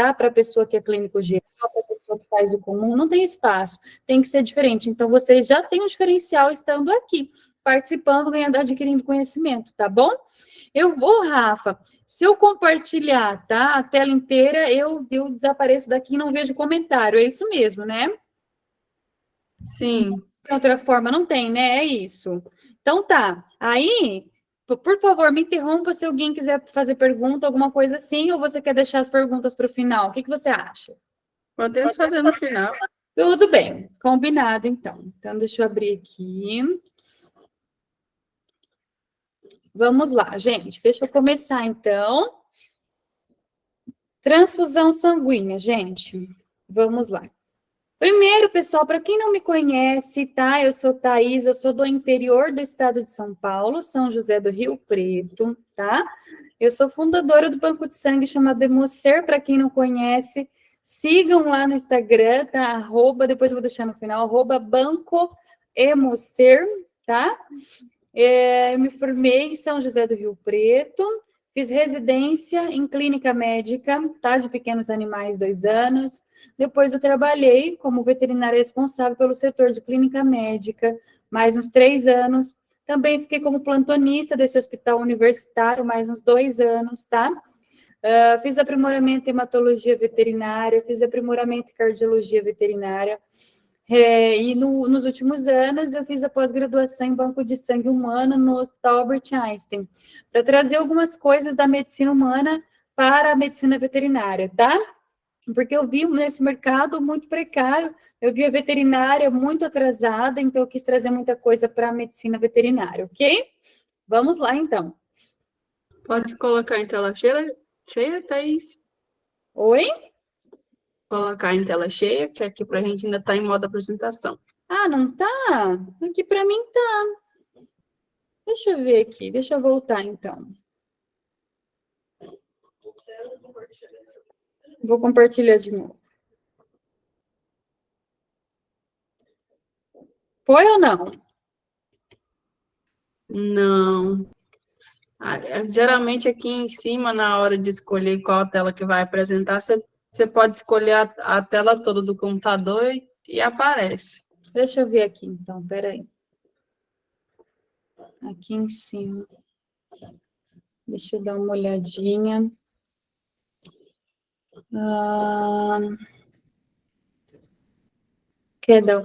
tá? Para a pessoa que é clínico geral, para a pessoa que faz o comum, não tem espaço, tem que ser diferente. Então, vocês já têm um diferencial estando aqui, participando, ganhando, adquirindo conhecimento, tá bom? Eu vou, Rafa, se eu compartilhar, tá, a tela inteira, eu desapareço daqui e não vejo comentário, é isso mesmo, né? Sim. De outra forma, não tem, né? É isso. Então tá. Aí, por favor, me interrompa se alguém quiser fazer pergunta, alguma coisa assim, ou você quer deixar as perguntas para o final? O que você acha? Podemos fazer no final. Tudo bem, combinado então. Então, deixa eu abrir aqui. Vamos lá, gente. Deixa eu começar então. Transfusão sanguínea, gente. Vamos lá. Primeiro, pessoal, para quem não me conhece, tá? Eu sou Thaís, eu sou do interior do estado de São Paulo, São José do Rio Preto, tá? Eu sou fundadora do banco de sangue chamado Hemocer, para quem não conhece, sigam lá no Instagram, tá? Depois eu vou deixar no final, Banco Hemocer, tá? Eu me formei em São José do Rio Preto, fiz residência em clínica médica, tá? De pequenos animais, 2 anos. Depois eu trabalhei como veterinária responsável pelo setor de clínica médica, mais uns 3 anos. Também fiquei como plantonista desse hospital universitário, mais uns 2 anos, tá? Fiz aprimoramento em hematologia veterinária, fiz aprimoramento em cardiologia veterinária. Nos últimos anos, eu fiz a pós-graduação em banco de sangue humano no Hospital Albert Einstein, para trazer algumas coisas da medicina humana para a medicina veterinária, tá? Porque eu vi nesse mercado muito precário, eu vi a veterinária muito atrasada, então eu quis trazer muita coisa para a medicina veterinária, ok? Vamos lá, então. Pode colocar em tela cheia, Thaís? Oi? Colocar em tela cheia, que aqui para a gente ainda está em modo apresentação. Ah, não tá? Aqui para mim tá. Deixa eu ver aqui, deixa eu voltar, então. Vou compartilhar de novo. Foi ou não? Não. Geralmente aqui em cima, na hora de escolher qual tela que vai apresentar, você pode escolher a tela toda do computador e aparece. Deixa eu ver aqui, então, peraí. Aqui em cima. Deixa eu dar uma olhadinha. Quer dar...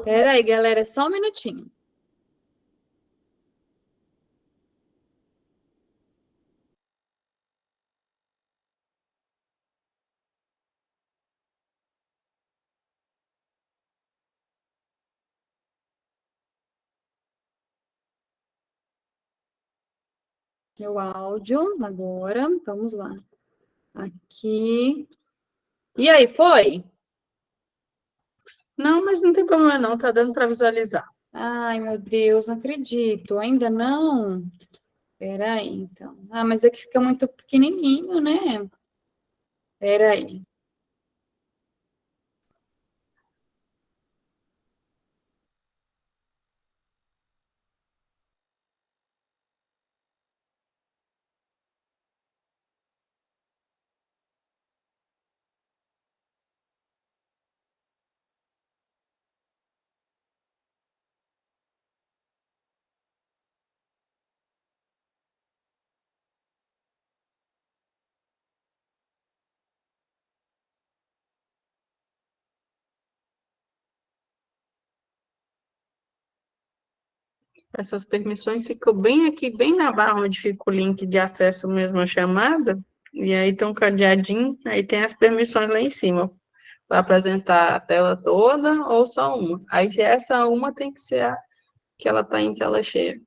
Peraí, galera, só um minutinho. Meu áudio agora, vamos lá. Aqui. E aí, foi? Não, mas não tem problema não, tá dando para visualizar. Ai, meu Deus, não acredito. Ainda não? Peraí, então. Ah, mas aqui fica muito pequenininho, né? Peraí. Essas permissões ficam bem aqui, bem na barra onde fica o link de acesso mesmo à chamada, e aí tem um cadeadinho, aí tem as permissões lá em cima, para apresentar a tela toda ou só uma. Aí essa uma tem que ser a que ela está em tela cheia.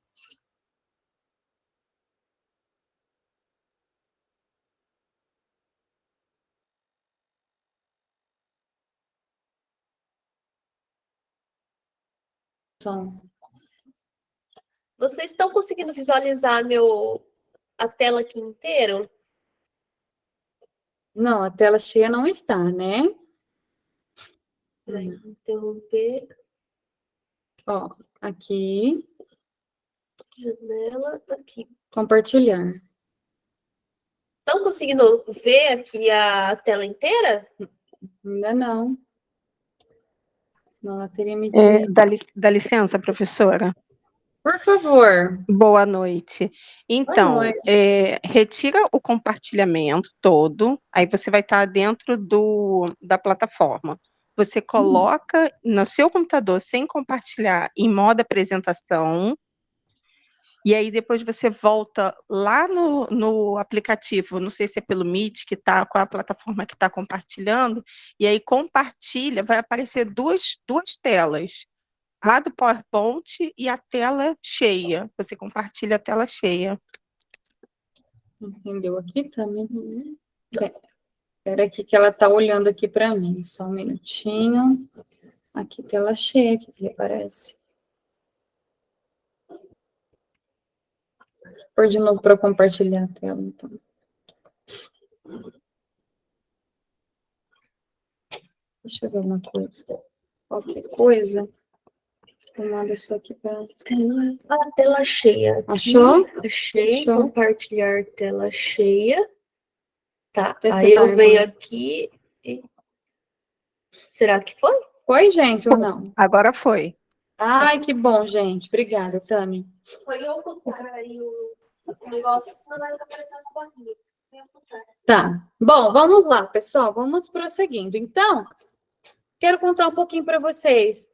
Som. Vocês estão conseguindo visualizar a tela aqui inteira? Não, a tela cheia não está, né? Peraí, interromper, Ó, aqui, janela, aqui. compartilhar. Estão conseguindo ver aqui a tela inteira? Ainda não. Senão ela teria me Dá licença, professora. Por favor. Boa noite. Então, Boa noite. retira o compartilhamento todo, aí você vai estar dentro da plataforma. Você coloca no seu computador sem compartilhar em modo apresentação, e aí depois você volta lá no aplicativo, não sei se é pelo Meet que está, qual é a plataforma que está compartilhando, e aí compartilha, vai aparecer duas telas. A do PowerPoint e a tela cheia. Você compartilha a tela cheia. Entendeu aqui também? Espera aqui que ela está olhando aqui para mim. Só um minutinho. Aqui, tela cheia, aqui que aparece. Vou pôr de novo para compartilhar a tela, então. Deixa eu ver uma coisa. Qualquer coisa. Eu mando isso aqui para... A tela cheia. Achou? Achei. Achou? Compartilhar tela cheia. Tá, Esse aí eu vai, venho vai. aqui e... Será que foi? Foi, gente, ou não? Agora foi. Ai, que bom, gente. Obrigada, Tami. Foi eu ocultar aí o negócio, senão vai aparecer essa barrinha. Tá. Bom, vamos lá, pessoal. Vamos prosseguindo. Então, quero contar um pouquinho para vocês.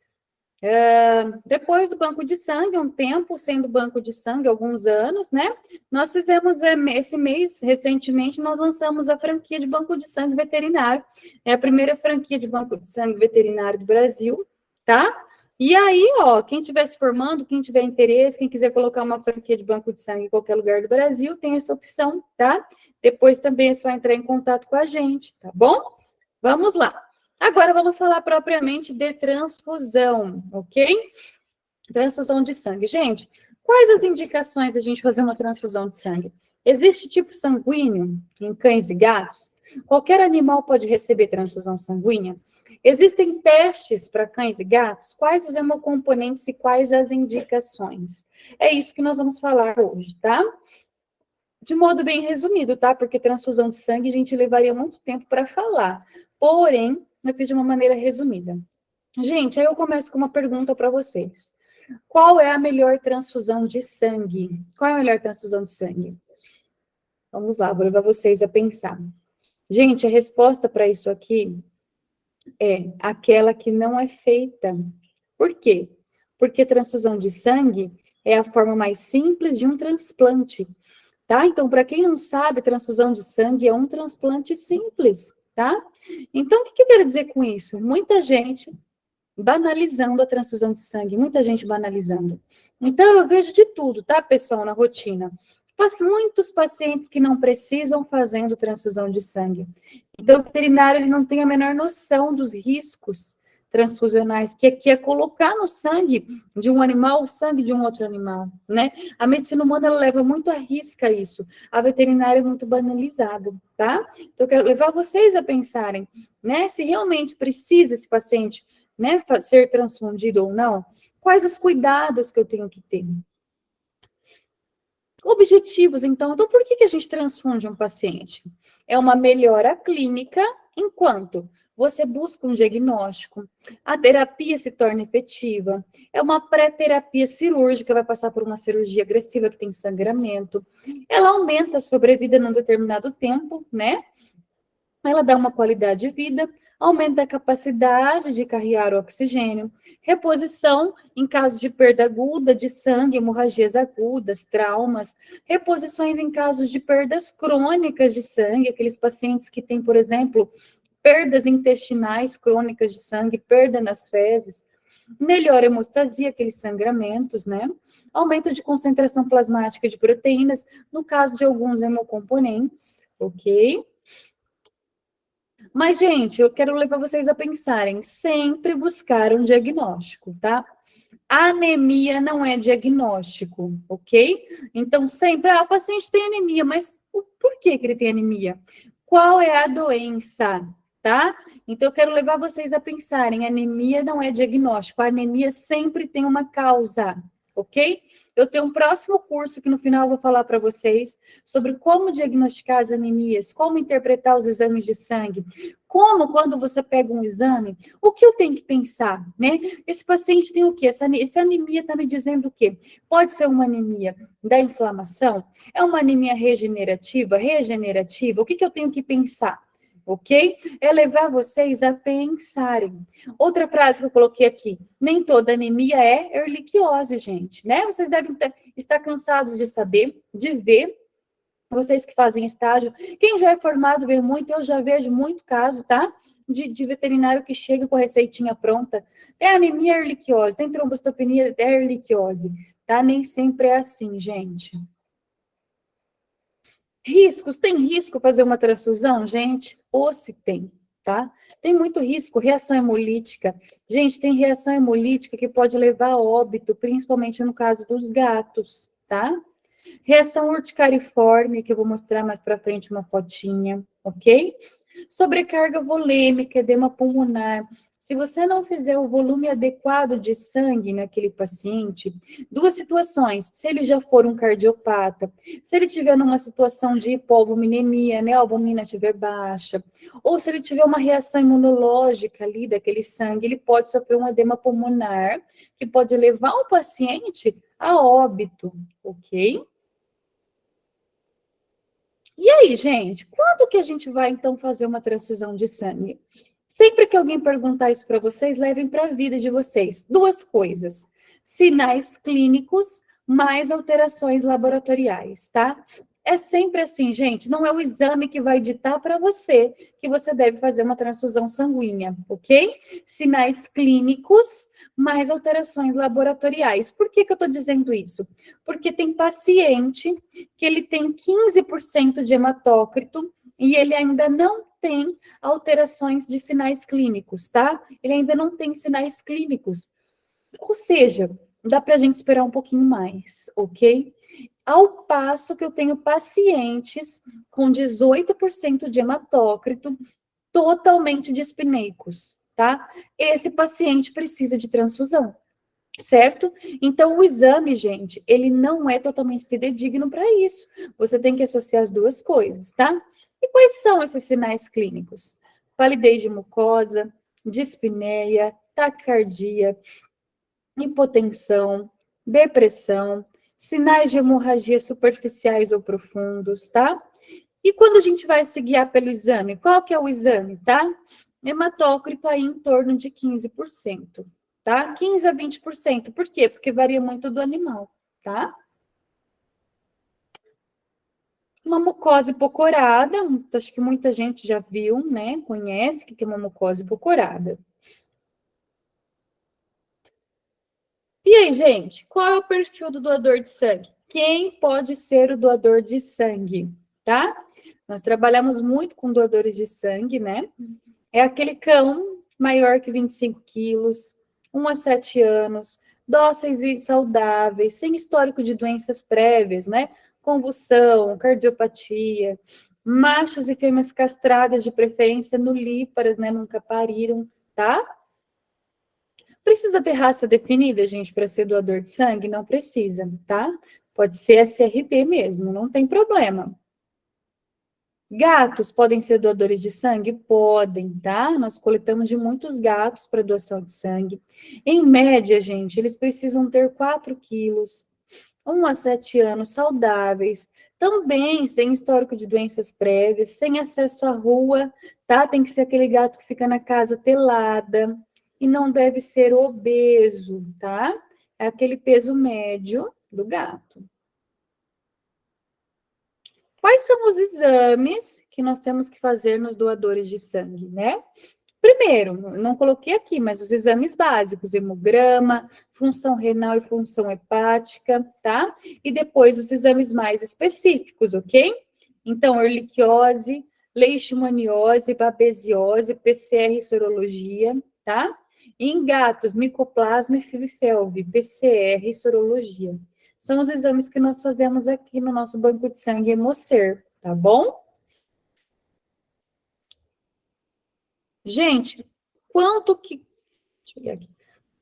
Depois do banco de sangue, um tempo sendo banco de sangue, alguns anos, né? Nós fizemos esse mês, recentemente, nós lançamos a franquia de banco de sangue veterinário. É a primeira franquia de banco de sangue veterinário do Brasil, tá? E aí, ó, quem estiver se formando, quem tiver interesse, quem quiser colocar uma franquia de banco de sangue em qualquer lugar do Brasil, tem essa opção, tá? Depois também é só entrar em contato com a gente, tá bom? Vamos lá. Agora vamos falar propriamente de transfusão, ok? Transfusão de sangue. Gente, quais as indicações da gente fazer uma transfusão de sangue? Existe tipo sanguíneo em cães e gatos? Qualquer animal pode receber transfusão sanguínea? Existem testes para cães e gatos? Quais os hemocomponentes e quais as indicações? É isso que nós vamos falar hoje, tá? De modo bem resumido, tá? Porque transfusão de sangue a gente levaria muito tempo para falar. Porém, eu fiz de uma maneira resumida. Gente, aí eu começo com uma pergunta para vocês. Qual é a melhor transfusão de sangue? Qual é a melhor transfusão de sangue? Vamos lá, vou levar vocês a pensar. Gente, a resposta para isso aqui é aquela que não é feita. Por quê? Porque transfusão de sangue é a forma mais simples de um transplante, tá? Então, para quem não sabe, transfusão de sangue é um transplante simples, tá? Então, o que eu quero dizer com isso? Muita gente banalizando a transfusão de sangue, muita gente banalizando. Então, eu vejo de tudo, tá, pessoal, na rotina. Muitos pacientes que não precisam fazendo transfusão de sangue. Então, o veterinário ele não tem a menor noção dos riscos transfusionais, que é colocar no sangue de um animal o sangue de um outro animal, né? A medicina humana ela leva muito à risca isso. A veterinária é muito banalizada, tá? Então, eu quero levar vocês a pensarem, né? Se realmente precisa esse paciente, né, ser transfundido ou não, quais os cuidados que eu tenho que ter? Objetivos, então. Então, por que a gente transfunde um paciente? É uma melhora clínica enquanto você busca um diagnóstico, a terapia se torna efetiva, é uma pré-terapia cirúrgica, vai passar por uma cirurgia agressiva que tem sangramento, ela aumenta a sobrevida num determinado tempo, né? Ela dá uma qualidade de vida, aumenta a capacidade de carregar o oxigênio, reposição em caso de perda aguda de sangue, hemorragias agudas, traumas, reposições em casos de perdas crônicas de sangue, aqueles pacientes que têm, por exemplo, perdas intestinais crônicas de sangue, perda nas fezes, melhora a hemostasia, aqueles sangramentos, né? Aumento de concentração plasmática de proteínas, no caso de alguns hemocomponentes, ok? Mas, gente, eu quero levar vocês a pensarem, sempre buscar um diagnóstico, tá? Anemia não é diagnóstico, ok? Então, sempre, o paciente tem anemia, mas por que ele tem anemia? Qual é a doença, tá? Então, eu quero levar vocês a pensarem, anemia não é diagnóstico, a anemia sempre tem uma causa, ok? Eu tenho um próximo curso que no final eu vou falar para vocês sobre como diagnosticar as anemias, como interpretar os exames de sangue, como quando você pega um exame, o que eu tenho que pensar, né? Esse paciente tem o quê? Essa anemia está me dizendo o quê? Pode ser uma anemia da inflamação? É uma anemia regenerativa? O que eu tenho que pensar? Ok? É levar vocês a pensarem. Outra frase que eu coloquei aqui: nem toda anemia é erliquiose, gente, né? Vocês devem estar cansados de saber, de ver, vocês que fazem estágio. Quem já é formado vê muito, eu já vejo muito caso, tá? De veterinário que chega com a receitinha pronta. É anemia erliquiose, tem trombocitopenia, é erliquiose, tá? Nem sempre é assim, gente. Riscos, tem risco fazer uma transfusão, gente? Ou se tem, tá? Tem muito risco, reação hemolítica. Gente, tem reação hemolítica que pode levar a óbito, principalmente no caso dos gatos, tá? Reação urticariforme, que eu vou mostrar mais para frente uma fotinha, ok? Sobrecarga volêmica, edema pulmonar. Se você não fizer o volume adequado de sangue naquele paciente, duas situações: se ele já for um cardiopata, se ele tiver numa situação de hipoalbuminemia, né, a albumina estiver baixa, ou se ele tiver uma reação imunológica ali daquele sangue, ele pode sofrer um edema pulmonar, que pode levar o paciente a óbito, ok? E aí, gente, quando que a gente vai, então, fazer uma transfusão de sangue? Sempre que alguém perguntar isso para vocês, levem para a vida de vocês. Duas coisas: sinais clínicos mais alterações laboratoriais, tá? É sempre assim, gente, não é o exame que vai ditar para você que você deve fazer uma transfusão sanguínea, ok? Sinais clínicos mais alterações laboratoriais. Por que eu estou dizendo isso? Porque tem paciente que ele tem 15% de hematócrito e ele ainda não tem alterações de sinais clínicos, tá? Ele ainda não tem sinais clínicos. Ou seja, dá para a gente esperar um pouquinho mais, ok? Ao passo que eu tenho pacientes com 18% de hematócrito totalmente dispneicos, tá? Esse paciente precisa de transfusão, certo? Então, o exame, gente, ele não é totalmente fidedigno para isso. Você tem que associar as duas coisas, tá? E quais são esses sinais clínicos? Palidez de mucosa, dispneia, taquicardia, hipotensão, depressão, sinais de hemorragia superficiais ou profundos, tá? E quando a gente vai se guiar pelo exame, qual que é o exame, tá? Hematócrito aí em torno de 15%, tá? 15 a 20%. Por quê? Porque varia muito do animal, tá? Uma mucosa hipocorada, acho que muita gente já viu, né? Conhece o que é uma mucosa hipocorada. E aí, gente, qual é o perfil do doador de sangue? Quem pode ser o doador de sangue, tá? Nós trabalhamos muito com doadores de sangue, né? É aquele cão maior que 25 quilos, 1 a 7 anos, dóceis e saudáveis, sem histórico de doenças prévias, né? Convulsão, cardiopatia, machos e fêmeas castradas, de preferência nulíparas, né? Nunca pariram, tá? Precisa ter raça definida, gente, para ser doador de sangue? Não precisa, tá? Pode ser SRT mesmo, não tem problema. Gatos podem ser doadores de sangue? Podem, tá? Nós coletamos de muitos gatos para doação de sangue. Em média, gente, eles precisam ter 4 quilos, 1 a 7 anos, saudáveis, também sem histórico de doenças prévias, sem acesso à rua, tá? Tem que ser aquele gato que fica na casa telada e não deve ser obeso, tá? É aquele peso médio do gato. Quais são os exames que nós temos que fazer nos doadores de sangue, né? Primeiro, não coloquei aqui, mas os exames básicos: hemograma, função renal e função hepática, tá? E depois os exames mais específicos, ok? Então, ehrlichiose, leishmaniose, babesiose, PCR e sorologia, tá? Em gatos, micoplasma e FIV-FeLV, PCR e sorologia. São os exames que nós fazemos aqui no nosso banco de sangue Hemocer, tá bom? Gente, quanto deixa eu ver aqui.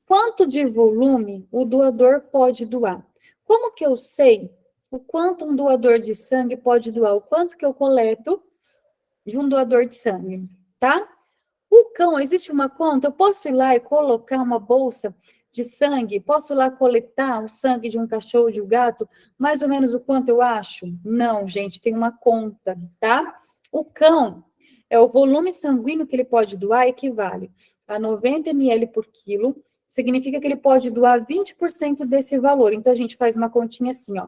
Quanto de volume o doador pode doar? Como que eu sei o quanto um doador de sangue pode doar? O quanto que eu coleto de um doador de sangue, tá? O cão, existe uma conta? Eu posso ir lá e colocar uma bolsa de sangue? Posso ir lá coletar o sangue de um cachorro, de um gato? Mais ou menos o quanto eu acho? Não, gente, tem uma conta, tá? O cão, o volume sanguíneo que ele pode doar equivale a 90 ml por quilo, significa que ele pode doar 20% desse valor. Então, a gente faz uma continha assim, ó,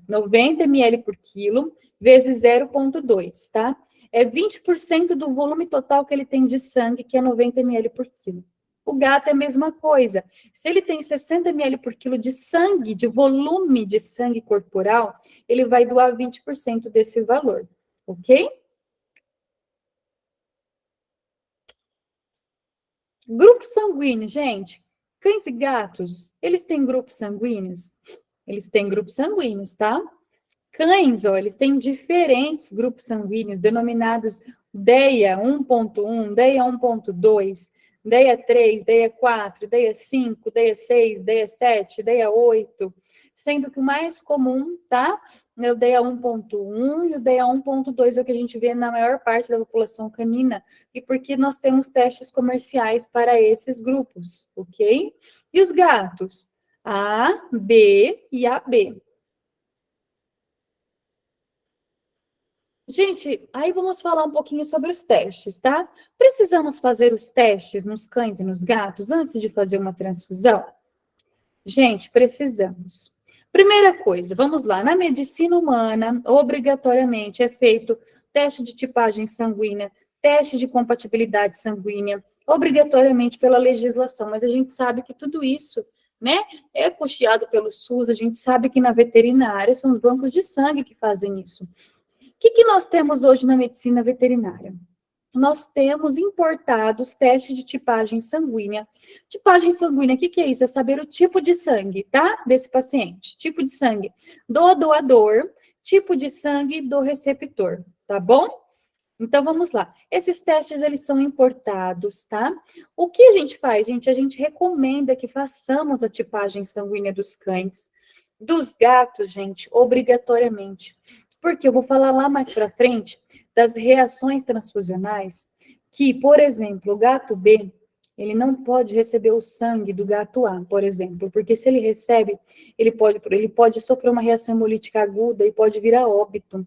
90 ml por quilo vezes 0,2, tá? É 20% do volume total que ele tem de sangue, que é 90 ml por quilo. O gato é a mesma coisa. Se ele tem 60 ml por quilo de sangue, de volume de sangue corporal, ele vai doar 20% desse valor, ok? Grupo sanguíneo, gente. Cães e gatos, eles têm grupos sanguíneos? Eles têm grupos sanguíneos, tá? Cães, ó, eles têm diferentes grupos sanguíneos, denominados DEA 1.1, DEA 1.2, DEA 3, DEA 4, DEA 5, DEA 6, DEA 7, DEA 8, sendo que o mais comum, tá? É o DEA 1.1 e o DEA 1.2 é o que a gente vê na maior parte da população canina, e porque nós temos testes comerciais para esses grupos, ok? E os gatos? A, B e AB. Gente, aí vamos falar um pouquinho sobre os testes, tá? Precisamos fazer os testes nos cães e nos gatos antes de fazer uma transfusão? Gente, precisamos. Primeira coisa, vamos lá. Na medicina humana, obrigatoriamente é feito teste de tipagem sanguínea, teste de compatibilidade sanguínea, obrigatoriamente pela legislação, mas a gente sabe que tudo isso, né, é custeado pelo SUS, a gente sabe que na veterinária são os bancos de sangue que fazem isso. O que nós temos hoje na medicina veterinária? Nós temos importados testes de tipagem sanguínea. Tipagem sanguínea, o que é isso? É saber o tipo de sangue, tá? Desse paciente. Tipo de sangue do doador, tipo de sangue do receptor, tá bom? Então, vamos lá. Esses testes, eles são importados, tá? O que a gente faz, gente? A gente recomenda que façamos a tipagem sanguínea dos cães. Dos gatos, gente, obrigatoriamente. Porque eu vou falar lá mais para frente das reações transfusionais, que, por exemplo, o gato B, ele não pode receber o sangue do gato A, por exemplo, porque se ele recebe, ele pode sofrer uma reação hemolítica aguda e pode vir a óbito.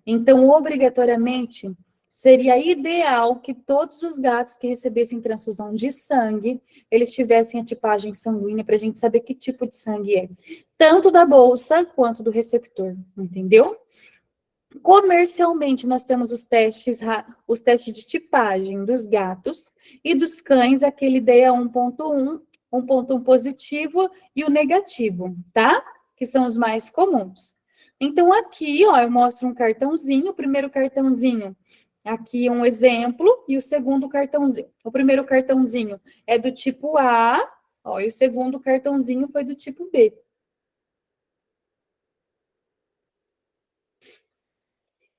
Então, obrigatoriamente, seria ideal que todos os gatos que recebessem transfusão de sangue, eles tivessem a tipagem sanguínea para a gente saber que tipo de sangue é. Tanto da bolsa quanto do receptor, entendeu? Comercialmente, nós temos os testes de tipagem dos gatos e dos cães, aquele DEA 1.1, 1.1 positivo e o negativo, tá? Que são os mais comuns. Então, aqui, ó, eu mostro um cartãozinho, o primeiro cartãozinho, aqui é um exemplo, e o segundo cartãozinho. O primeiro cartãozinho é do tipo A, ó, e o segundo cartãozinho foi do tipo B.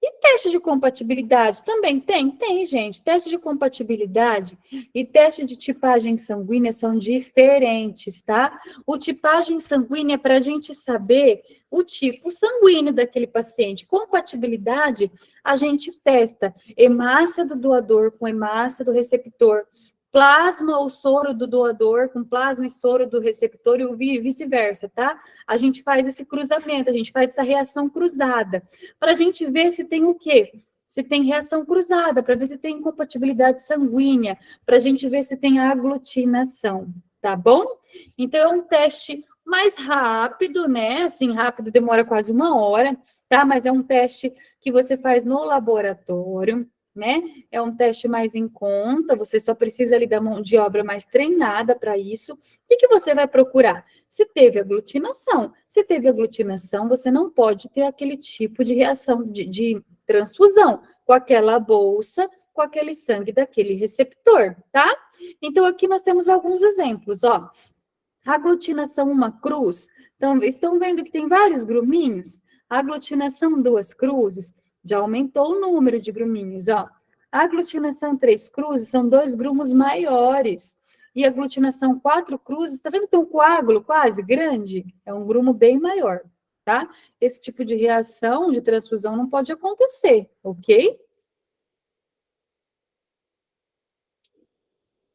E teste de compatibilidade também tem? Tem, gente. Teste de compatibilidade e teste de tipagem sanguínea são diferentes, tá? O tipagem sanguínea é para a gente saber o tipo sanguíneo daquele paciente. Compatibilidade, a gente testa hemácia do doador com hemácia do receptor, plasma ou soro do doador com plasma e soro do receptor e vice-versa, tá? A gente faz esse cruzamento, a gente faz essa reação cruzada, para a gente ver se tem o quê? Se tem reação cruzada, para ver se tem incompatibilidade sanguínea, para a gente ver se tem aglutinação, tá bom? Então, é um teste mais rápido, né? Assim, rápido demora quase 1 hora, tá? Mas é um teste que você faz no laboratório, né? É um teste mais em conta, você só precisa ali da mão de obra mais treinada para isso. O que você vai procurar? Se teve aglutinação. Se teve aglutinação, você não pode ter aquele tipo de reação de transfusão com aquela bolsa com aquele sangue daquele receptor, tá? Então, aqui nós temos alguns exemplos, ó. Aglutinação uma cruz. Então, estão vendo que tem vários gruminhos? Aglutinação 2 cruzes, já aumentou o número de gruminhos, ó. Aglutinação 3 cruzes são 2 grumos maiores. E aglutinação 4 cruzes, tá vendo que tem um coágulo quase grande? É um grumo bem maior, tá? Esse tipo de reação de transfusão não pode acontecer, ok?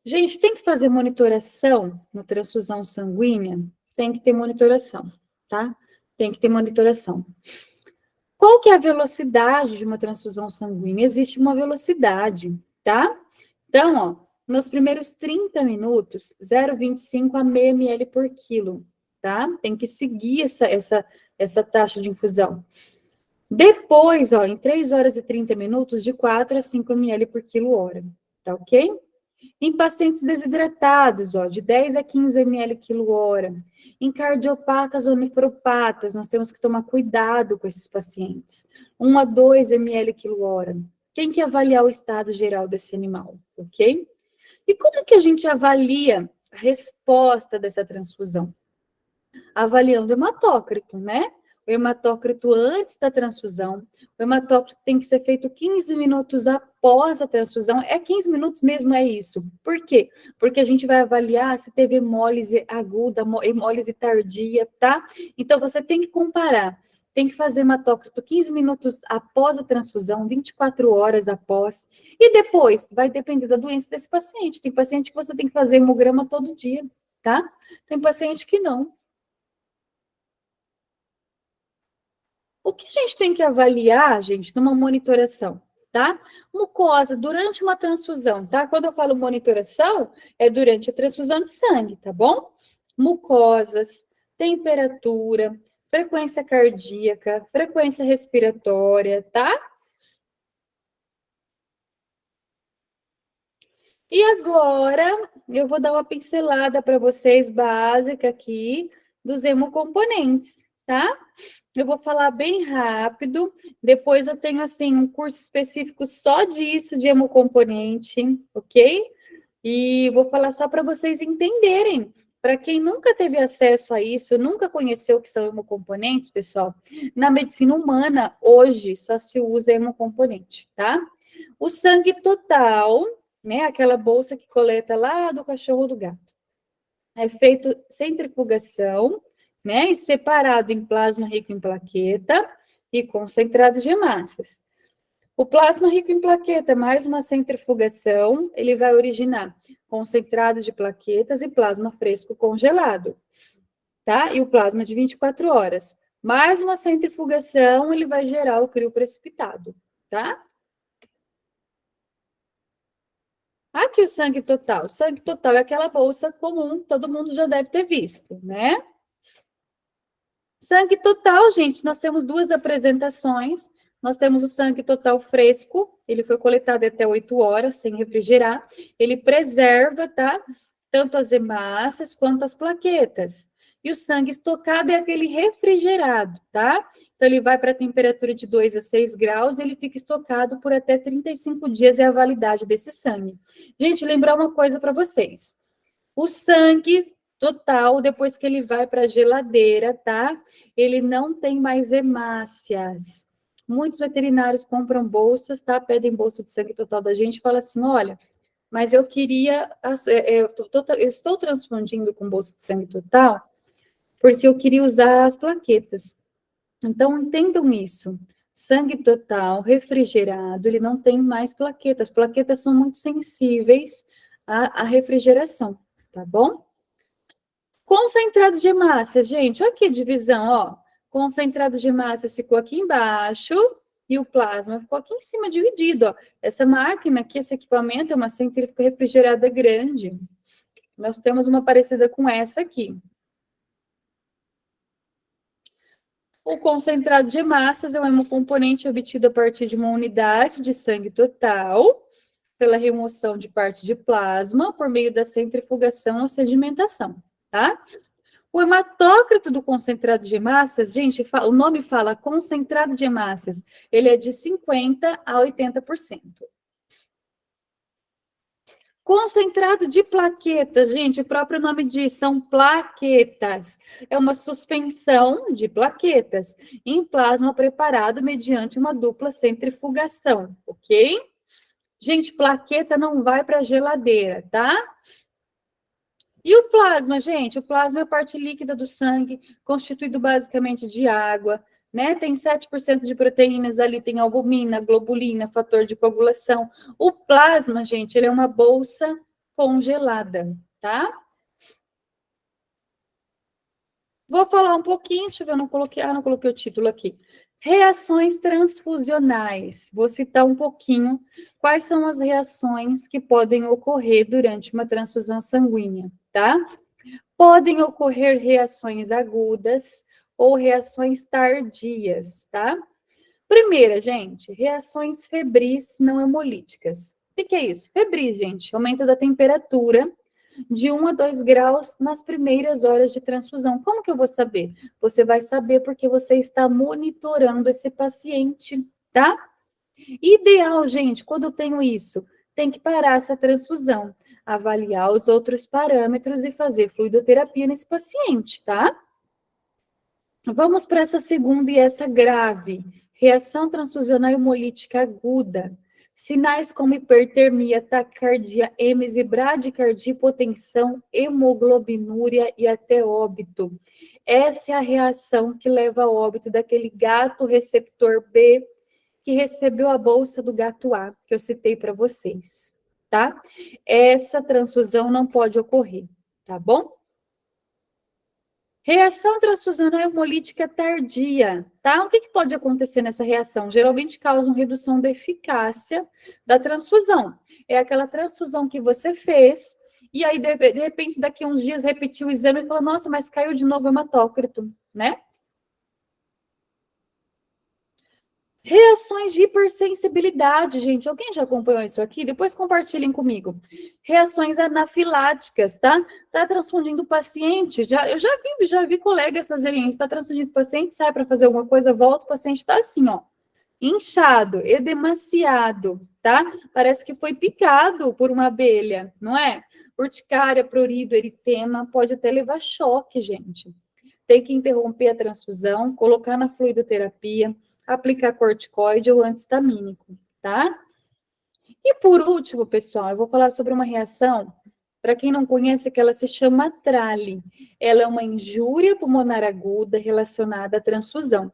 Gente, tem que fazer monitoração na transfusão sanguínea? Tem que ter monitoração, tá? Tem que ter monitoração. Qual que é a velocidade de uma transfusão sanguínea? Existe uma velocidade, tá? Então, ó, nos primeiros 30 minutos, 0,25 a meio ml por quilo, tá? Tem que seguir essa taxa de infusão. Depois, ó, em 3 horas e 30 minutos, de 4 a 5 ml por quilo hora, tá ok? Em pacientes desidratados, ó, de 10 a 15 ml quilo hora. Em cardiopatas ou nefropatas, nós temos que tomar cuidado com esses pacientes. 1 a 2 ml quilo hora. Tem que avaliar o estado geral desse animal, ok? E como que a gente avalia a resposta dessa transfusão? Avaliando o hematócrito, né? O hematócrito antes da transfusão. O hematócrito tem que ser feito 15 minutos após a transfusão. É 15 minutos mesmo, é isso. Por quê? Porque a gente vai avaliar se teve hemólise aguda, hemólise tardia, tá? Então, você tem que comparar. Tem que fazer hematócrito 15 minutos após a transfusão, 24 horas após. E depois, vai depender da doença desse paciente. Tem paciente que você tem que fazer hemograma todo dia, tá? Tem paciente que não. O que a gente tem que avaliar, gente, numa monitoração, tá? Mucosa, durante uma transfusão, tá? Quando eu falo monitoração, é durante a transfusão de sangue, tá bom? Mucosas, temperatura, frequência cardíaca, frequência respiratória, tá? E agora, eu vou dar uma pincelada para vocês, básica aqui, dos hemocomponentes, tá? Eu vou falar bem rápido, depois eu tenho, assim, um curso específico só disso, de hemocomponente, ok? E vou falar só para vocês entenderem. Para quem nunca teve acesso a isso, nunca conheceu o que são hemocomponentes, pessoal, na medicina humana, hoje, só se usa hemocomponente, tá? O sangue total, né, aquela bolsa que coleta lá do cachorro ou do gato, é feito centrifugação, né, e separado em plasma rico em plaqueta e concentrado de hemácias. O plasma rico em plaqueta mais uma centrifugação, ele vai originar concentrado de plaquetas e plasma fresco congelado, tá? E o plasma de 24 horas. Mais uma centrifugação, ele vai gerar o crio precipitado, tá? Aqui o sangue total. O sangue total é aquela bolsa comum, todo mundo já deve ter visto, né? Sangue total, gente, nós temos duas apresentações. Nós temos o sangue total fresco, ele foi coletado até 8 horas, sem refrigerar. Ele preserva, tá? Tanto as hemácias quanto as plaquetas. E o sangue estocado é aquele refrigerado, tá? Então, ele vai para a temperatura de 2 a 6 graus e ele fica estocado por até 35 dias, é a validade desse sangue. Gente, lembrar uma coisa para vocês. O sangue total, depois que ele vai para a geladeira, tá? Ele não tem mais hemácias. Muitos veterinários compram bolsas, tá? Pedem bolsa de sangue total da gente e falam assim, olha, mas eu queria, eu estou transfundindo com bolsa de sangue total porque eu queria usar as plaquetas. Então, entendam isso. Sangue total, refrigerado, ele não tem mais plaquetas. As plaquetas são muito sensíveis à refrigeração, tá bom? Concentrado de hemácias, gente, olha aqui a divisão, ó. Concentrado de hemácias ficou aqui embaixo e o plasma ficou aqui em cima, dividido, ó. Essa máquina aqui, esse equipamento é uma centrífuga refrigerada grande. Nós temos uma parecida com essa aqui. O concentrado de hemácias é um hemocomponente obtido a partir de uma unidade de sangue total, pela remoção de parte de plasma, por meio da centrifugação ou sedimentação, tá? O hematócrito do concentrado de hemácias, gente, o nome fala concentrado de hemácias, ele é de 50% a 80%. Concentrado de plaquetas, gente, o próprio nome diz, são plaquetas. É uma suspensão de plaquetas em plasma preparado mediante uma dupla centrifugação, ok? Gente, plaqueta não vai para a geladeira, tá? E o plasma, gente? O plasma é a parte líquida do sangue, constituído basicamente de água, né? Tem 7% de proteínas ali, tem albumina, globulina, fator de coagulação. O plasma, gente, ele é uma bolsa congelada, tá? Vou falar um pouquinho, deixa eu ver, eu não coloquei o título aqui. Reações transfusionais. Vou citar um pouquinho quais são as reações que podem ocorrer durante uma transfusão sanguínea, tá? Podem ocorrer reações agudas ou reações tardias, tá? Primeira, gente, reações febris não hemolíticas. O que é isso? Febris, gente, aumento da temperatura de 1 a 2 graus nas primeiras horas de transfusão. Como que eu vou saber? Você vai saber porque você está monitorando esse paciente, tá? Ideal, gente, quando eu tenho isso, tem que parar essa transfusão, avaliar os outros parâmetros e fazer fluidoterapia nesse paciente, tá? Vamos para essa segunda e essa grave. Reação transfusional hemolítica aguda. Sinais como hipertermia, taquicardia, êmese, bradicardia, hipotensão, hemoglobinúria e até óbito. Essa é a reação que leva ao óbito daquele gato receptor B que recebeu a bolsa do gato A, que eu citei para vocês, tá? Essa transfusão não pode ocorrer, tá bom? Reação transfusional hemolítica tardia, tá? O que pode acontecer nessa reação? Geralmente causa uma redução da eficácia da transfusão. É aquela transfusão que você fez, e aí, de repente, daqui a uns dias, repetiu o exame e falou, nossa, mas caiu de novo hematócrito, né? Reações de hipersensibilidade, gente. Alguém já acompanhou isso aqui? Depois compartilhem comigo. Reações anafiláticas, tá? Tá transfundindo o paciente. Eu já vi colegas fazerem isso. Tá transfundindo o paciente, sai para fazer alguma coisa, volta, o paciente tá assim, ó. Inchado, edemaciado, tá? Parece que foi picado por uma abelha, não é? Urticária, prurido, eritema, pode até levar choque, gente. Tem que interromper a transfusão, colocar na fluidoterapia, aplicar corticoide ou antistamínico, tá? E por último, pessoal, eu vou falar sobre uma reação, para quem não conhece, que ela se chama TRALI. Ela é uma injúria pulmonar aguda relacionada à transfusão.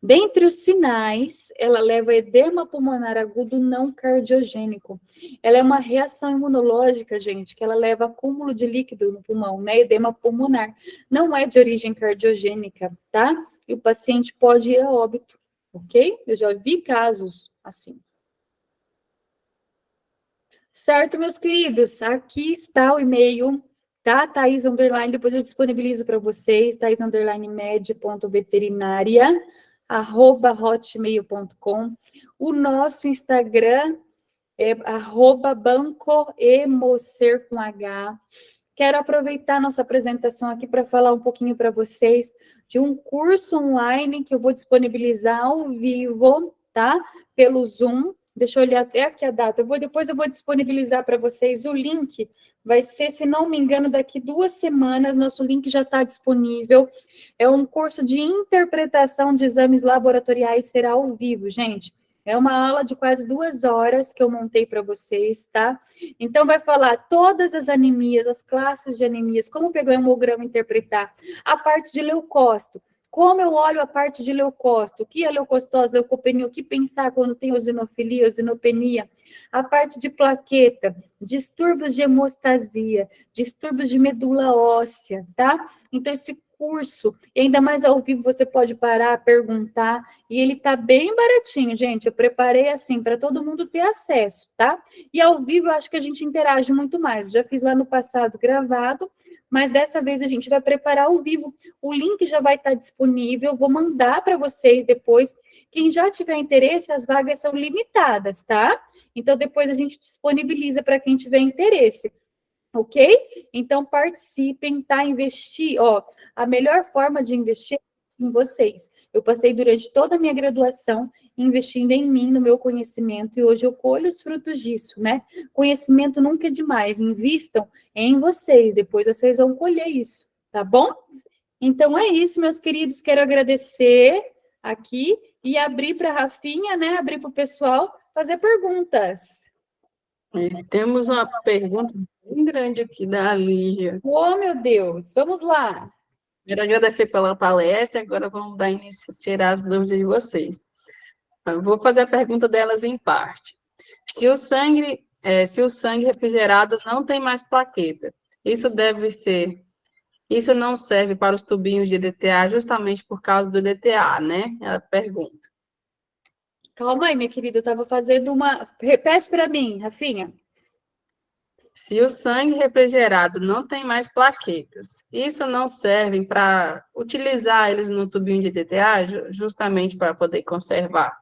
Dentre os sinais, ela leva a edema pulmonar agudo não cardiogênico. Ela é uma reação imunológica, gente, que ela leva a acúmulo de líquido no pulmão, né? Edema pulmonar. Não é de origem cardiogênica, tá? E o paciente pode ir a óbito, ok? Eu já vi casos assim. Certo, meus queridos? Aqui está o e-mail, tá? Thaís _ depois eu disponibilizo para vocês, Thaís _ med.veterinária@hotmail.com. O nosso Instagram é @bancoemocer com H. Quero aproveitar nossa apresentação aqui para falar um pouquinho para vocês de um curso online que eu vou disponibilizar ao vivo, tá? Pelo Zoom. Deixa eu olhar até aqui a data. Depois eu vou disponibilizar para vocês o link. Vai ser, se não me engano, daqui 2 semanas. Nosso link já está disponível. É um curso de interpretação de exames laboratoriais, será ao vivo, gente. É uma aula de quase 2 horas que eu montei para vocês, tá? Então, vai falar todas as anemias, as classes de anemias, como pegar o hemograma e interpretar, a parte de leucócito, como eu olho a parte de leucócito, o que é leucocitose, leucopenia, o que pensar quando tem eosinofilia, eosinopenia, a parte de plaqueta, distúrbios de hemostasia, distúrbios de medula óssea, tá? Então, esse curso, e ainda mais ao vivo, você pode parar, perguntar, e ele tá bem baratinho, gente. Eu preparei assim, para todo mundo ter acesso, tá? E ao vivo, eu acho que a gente interage muito mais. Eu já fiz lá no passado gravado, mas dessa vez a gente vai preparar ao vivo. O link já vai estar disponível, vou mandar para vocês depois. Quem já tiver interesse, as vagas são limitadas, tá? Então, depois a gente disponibiliza para quem tiver interesse. Ok? Então, participem, tá? Investir, ó, a melhor forma de investir é em vocês. Eu passei durante toda a minha graduação investindo em mim, no meu conhecimento, e hoje eu colho os frutos disso, né? Conhecimento nunca é demais, invistam em vocês, depois vocês vão colher isso, tá bom? Então é isso, meus queridos, quero agradecer aqui e abrir para a Rafinha, né? Abrir para o pessoal fazer perguntas. E temos uma pergunta bem grande aqui da Lígia. Oh, meu Deus, vamos lá. Quero agradecer pela palestra, agora vamos dar início, tirar as dúvidas de vocês. Eu vou fazer a pergunta delas em parte. Se o sangue refrigerado não tem mais plaqueta, isso não serve para os tubinhos de DTA justamente por causa do DTA, né? Ela pergunta. Calma aí, minha querida, eu estava fazendo uma... Repete para mim, Rafinha. Se o sangue refrigerado não tem mais plaquetas, isso não serve para utilizar eles no tubinho de DTA, justamente para poder conservar?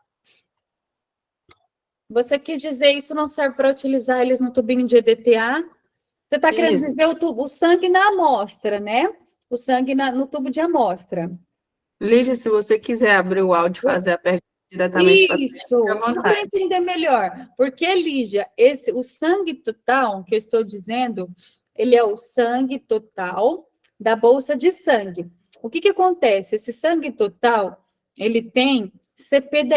Você quer dizer isso não serve para utilizar eles no tubinho de EDTA? Você está querendo Isso. dizer o sangue na amostra, né? O sangue no tubo de amostra. Lígia, se você quiser abrir o áudio e fazer a pergunta diretamente para Isso, fica à só para vontade. entender melhor. Porque, Lígia, o sangue total que eu estou dizendo, ele é o sangue total da bolsa de sangue. O que acontece? Esse sangue total, ele tem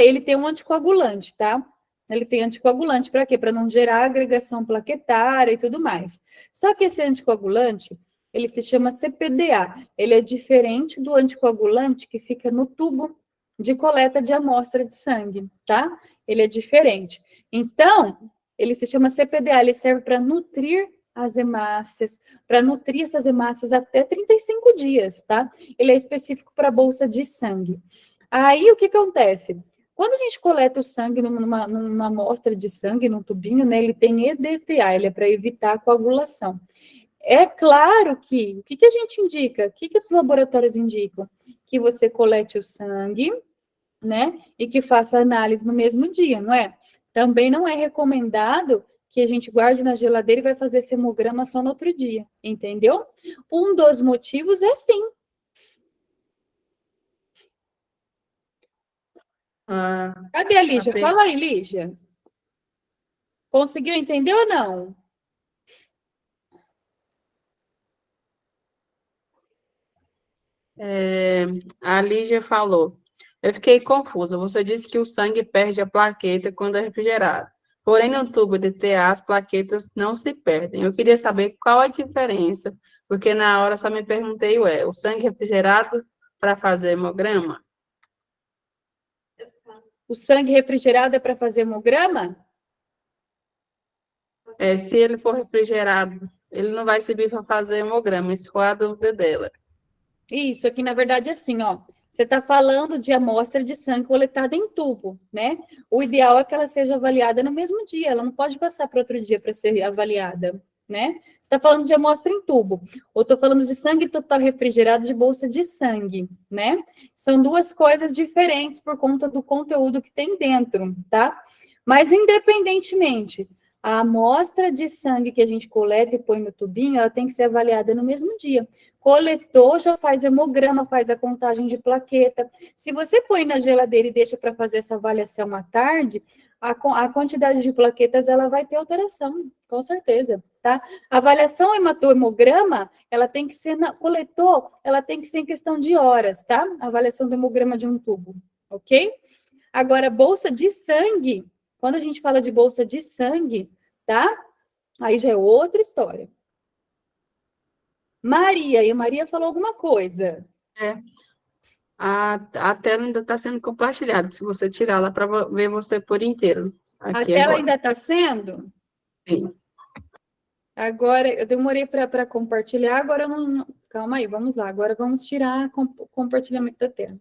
ele tem um anticoagulante, tá? Ele tem anticoagulante para quê? Para não gerar agregação plaquetária e tudo mais. Só que esse anticoagulante, ele se chama CPDA. Ele é diferente do anticoagulante que fica no tubo de coleta de amostra de sangue, tá? Ele é diferente. Então, ele se chama CPDA, ele serve para nutrir as hemácias, para nutrir essas hemácias até 35 dias, tá? Ele é específico para a bolsa de sangue. Aí, o que acontece? Quando a gente coleta o sangue numa amostra de sangue, num tubinho, né, ele tem EDTA, ele é para evitar a coagulação. É claro que, o que a gente indica? O que os laboratórios indicam? Que você colete o sangue, né, e que faça análise no mesmo dia, não é? Também não é recomendado que a gente guarde na geladeira e vai fazer esse hemograma só no outro dia, entendeu? Um dos motivos é sim. Cadê a Lígia? Fala aí, Lígia. Conseguiu entender ou não? A Lígia falou. Eu fiquei confusa. Você disse que o sangue perde a plaqueta quando é refrigerado. Porém, no tubo de TA, as plaquetas não se perdem. Eu queria saber qual a diferença, porque na hora só me perguntei, o sangue refrigerado para fazer hemograma? O sangue refrigerado é para fazer hemograma? Se ele for refrigerado, ele não vai servir para fazer hemograma. Isso foi a dúvida dela. Isso, aqui na verdade é assim, ó. Você está falando de amostra de sangue coletada em tubo, né? O ideal é que ela seja avaliada no mesmo dia, ela não pode passar para outro dia para ser avaliada, né? Você está falando de amostra em tubo, ou estou falando de sangue total refrigerado de bolsa de sangue, né? São duas coisas diferentes por conta do conteúdo que tem dentro, tá? Mas independentemente, a amostra de sangue que a gente coleta e põe no tubinho, ela tem que ser avaliada no mesmo dia. Coletou, já faz hemograma, faz a contagem de plaqueta. Se você põe na geladeira e deixa para fazer essa avaliação à tarde, a quantidade de plaquetas ela vai ter alteração, com certeza, tá? A avaliação hemograma, ela tem que ser, coletou, ela tem que ser em questão de horas, tá? A avaliação do hemograma de um tubo, ok? Agora, bolsa de sangue, quando a gente fala de bolsa de sangue, tá? Aí já é outra história. Maria, e a Maria falou alguma coisa. A tela ainda está sendo compartilhada. Se você tirar lá para ver você por inteiro. A Aqui tela agora. ainda está sendo? Sim. Agora, eu demorei para compartilhar, agora eu não... Calma aí, vamos lá. Agora vamos tirar o compartilhamento da tela.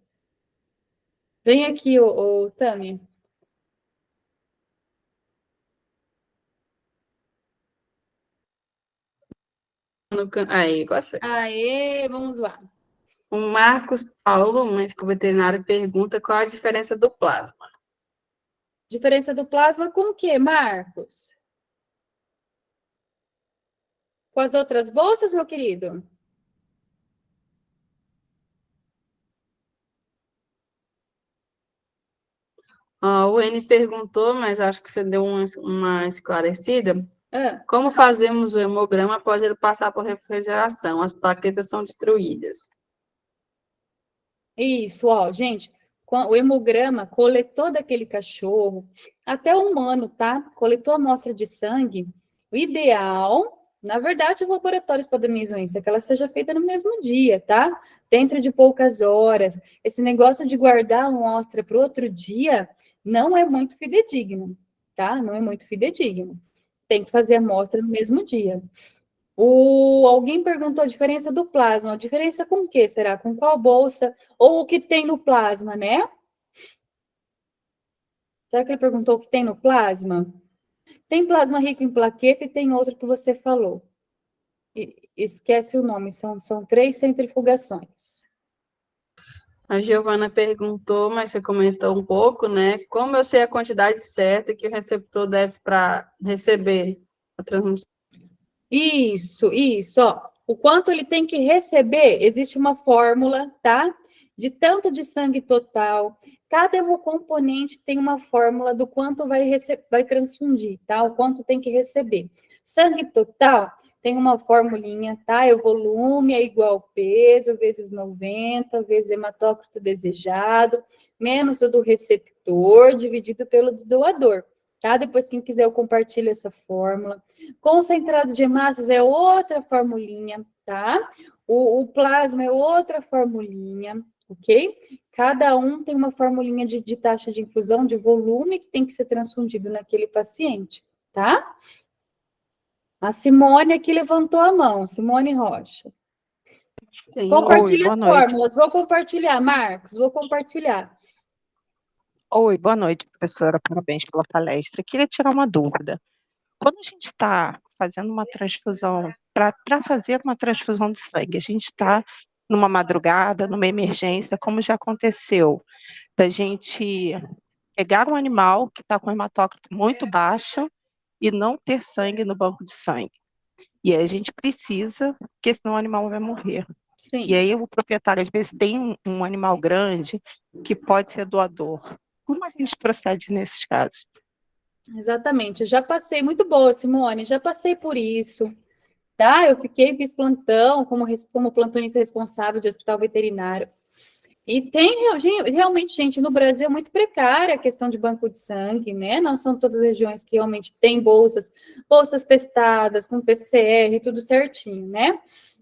Vem aqui, ô Tami. Aí, agora foi. Aê, vamos lá. O Marcos Paulo, médico veterinário, pergunta qual a diferença do plasma. Diferença do plasma com o quê, Marcos? Com as outras bolsas, meu querido? Ó, o N perguntou, mas acho que você deu uma esclarecida. Ah, Como fazemos o hemograma após ele passar por refrigeração? As plaquetas são destruídas. isso, ó, gente, o hemograma coletou daquele cachorro, até o humano, tá? Coletou a amostra de sangue. O ideal, na verdade, os laboratórios padronizam isso, é que ela seja feita no mesmo dia, tá? Dentro de poucas horas. Esse negócio de guardar a amostra para o outro dia não é muito fidedigno, tá? Não é muito fidedigno. Tem que fazer a amostra no mesmo dia. Alguém perguntou a diferença do plasma. A diferença com o que será? Com qual bolsa? Ou o que tem no plasma, né? Será que ele perguntou o que tem no plasma? Tem plasma rico em plaqueta e tem outro que você falou. Esquece o nome, são 3 centrifugações. A Giovana perguntou, mas você comentou um pouco, né? Como eu sei a quantidade certa que o receptor deve para receber a transmissão? Isso, ó. O quanto ele tem que receber, existe uma fórmula, tá? De tanto de sangue total. Cada hemocomponente tem uma fórmula do quanto vai transfundir, tá? O quanto tem que receber. Sangue total tem uma formulinha, tá? O volume é igual ao peso, vezes 90, vezes hematócrito desejado, menos o do receptor, dividido pelo do doador, tá? Depois, quem quiser, eu compartilho essa fórmula. Concentrado de hemácias é outra formulinha, tá? O plasma é outra formulinha, ok? Cada um tem uma formulinha de taxa de infusão, de volume que tem que ser transfundido naquele paciente, tá? A Simone aqui levantou a mão, Simone Rocha. Sim. Compartilha boa as noite. fórmulas, vou compartilhar, Marcos, vou compartilhar. Oi, boa noite, professora. Parabéns pela palestra. Queria tirar uma dúvida. Quando a gente está fazendo uma transfusão, para fazer uma transfusão de sangue, a gente está numa madrugada, numa emergência, como já aconteceu, da gente pegar um animal que está com hematócrito muito baixo e não ter sangue no banco de sangue. E aí a gente precisa, porque senão o animal vai morrer. Sim. E aí o proprietário, às vezes, tem um animal grande que pode ser doador. Como a gente procede nesses casos? Exatamente, eu já passei, muito boa, Simone, já passei por isso, tá? Eu fiz plantão como plantonista responsável de hospital veterinário. E tem realmente, gente, no Brasil é muito precária a questão de banco de sangue, né? Não são todas as regiões que realmente têm bolsas testadas, com PCR, tudo certinho, né?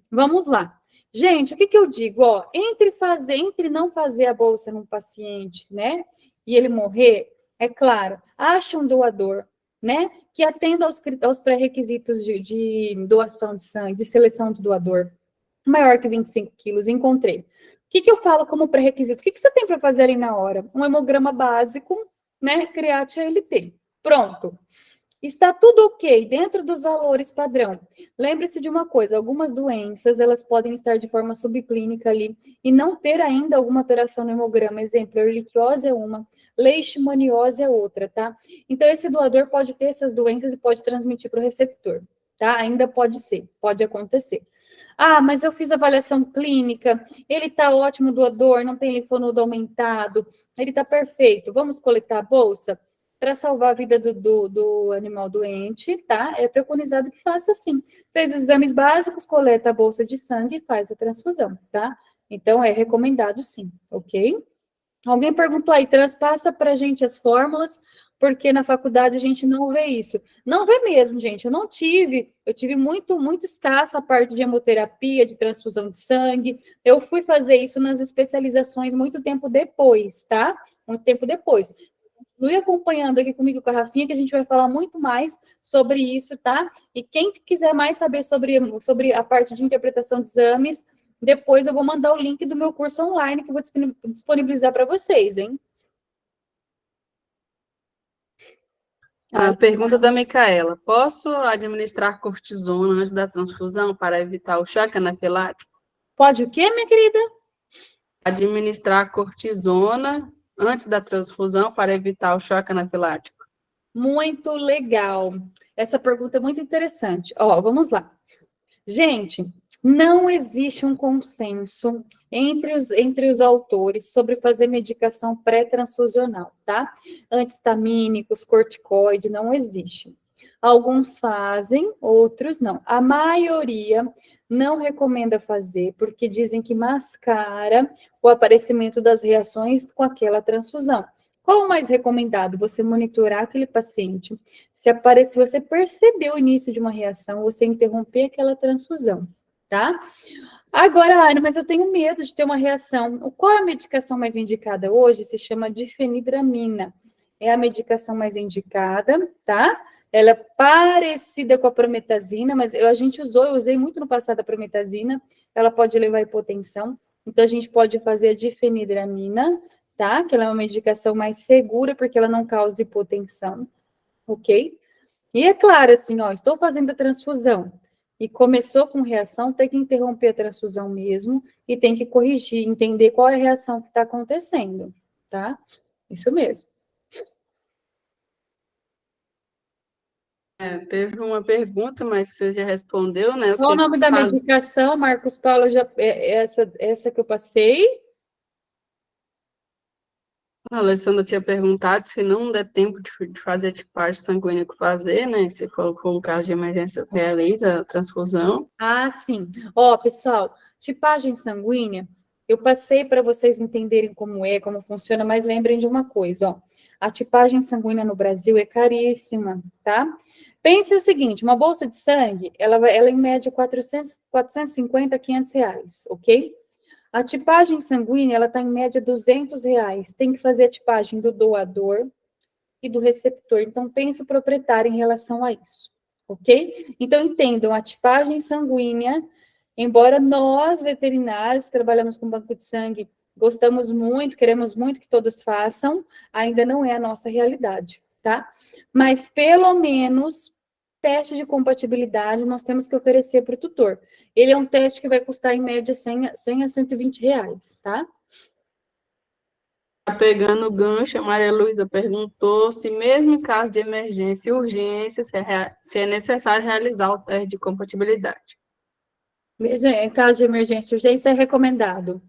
Vamos lá. Gente, o que eu digo? Ó, entre não fazer a bolsa num paciente, né? E ele morrer, é claro, acha um doador, né? Que atenda aos pré-requisitos de doação de sangue, de seleção de doador. Maior que 25 quilos, encontrei. O que eu falo como pré-requisito? O que você tem para fazer ali na hora? Um hemograma básico, né? Creat-ALT. Pronto. Está tudo ok, dentro dos valores padrão. Lembre-se de uma coisa, algumas doenças, elas podem estar de forma subclínica ali e não ter ainda alguma alteração no hemograma. Exemplo, a erliquiose é uma, leishmaniose é outra, tá? Então, esse doador pode ter essas doenças e pode transmitir para o receptor, tá? Ainda pode ser, pode acontecer. Ah, mas eu fiz avaliação clínica, ele está ótimo doador, não tem linfonodo aumentado, ele está perfeito, vamos coletar a bolsa? Para salvar a vida do animal doente, tá? É preconizado que faça assim. Fez os exames básicos, coleta a bolsa de sangue e faz a transfusão, tá? Então, é recomendado sim, ok? Alguém perguntou aí, transpassa para a gente as fórmulas, porque na faculdade a gente não vê isso. Não vê mesmo, gente. Eu tive muito, muito escasso a parte de hemoterapia, de transfusão de sangue. Eu fui fazer isso nas especializações muito tempo depois, tá? Muito tempo depois. Continue acompanhando aqui comigo com a Rafinha, que a gente vai falar muito mais sobre isso, tá? E quem quiser mais saber sobre a parte de interpretação de exames, depois eu vou mandar o link do meu curso online, que eu vou disponibilizar para vocês, hein? A pergunta da Micaela. Posso administrar cortisona antes da transfusão para evitar o choque anafilático? Pode o quê, minha querida? Administrar cortisona antes da transfusão para evitar o choque anafilático. Muito legal. Essa pergunta é muito interessante. Ó, vamos lá. Gente, Não existe um consenso entre os autores sobre fazer medicação pré-transfusional, tá? Antihistamínicos, corticoide, não existe. Alguns fazem, outros não. A maioria não recomenda fazer, porque dizem que mascara o aparecimento das reações com aquela transfusão. Qual o mais recomendado? Você monitorar aquele paciente. Se você percebeu o início de uma reação, você interromper aquela transfusão, tá? Agora, Ana, mas eu tenho medo de ter uma reação. Qual é a medicação mais indicada hoje? Se chama difenidramina. É a medicação mais indicada, tá? Ela é parecida com a prometazina, mas eu usei muito no passado a prometazina. Ela pode levar à hipotensão. Então, a gente pode fazer a difenidramina, tá? Que ela é uma medicação mais segura, porque ela não causa hipotensão, ok? E é claro, assim, ó, estou fazendo a transfusão e começou com reação, tem que interromper a transfusão mesmo e tem que corrigir, entender qual é a reação que está acontecendo, tá? Isso mesmo. Teve uma pergunta, mas você já respondeu, né? Qual o nome da medicação, Marcos Paulo? Essa que eu passei. A Alessandra tinha perguntado se não der tempo de fazer a tipagem sanguínea que fazer, né? Se for o caso de emergência, realiza a transfusão. Ah, sim. Ó, pessoal, tipagem sanguínea, eu passei para vocês entenderem como funciona, mas lembrem de uma coisa, ó. A tipagem sanguínea no Brasil é caríssima, tá? Pense o seguinte, uma bolsa de sangue, ela em média 450 a 500 reais, ok? A tipagem sanguínea, ela está em média 200 reais. Tem que fazer a tipagem do doador e do receptor. Então, pense o proprietário em relação a isso, ok? Então, entendam, a tipagem sanguínea, embora nós, veterinários, trabalhamos com banco de sangue, gostamos muito, queremos muito que todos façam, ainda não é a nossa realidade, tá? Mas, pelo menos, teste de compatibilidade nós temos que oferecer para o tutor. Ele é um teste que vai custar, em média, 100 a 120 reais, tá? Pegando o gancho, a Maria Luísa perguntou se mesmo em caso de emergência e urgência, se é necessário realizar o teste de compatibilidade. Mesmo em caso de emergência e urgência, é recomendado.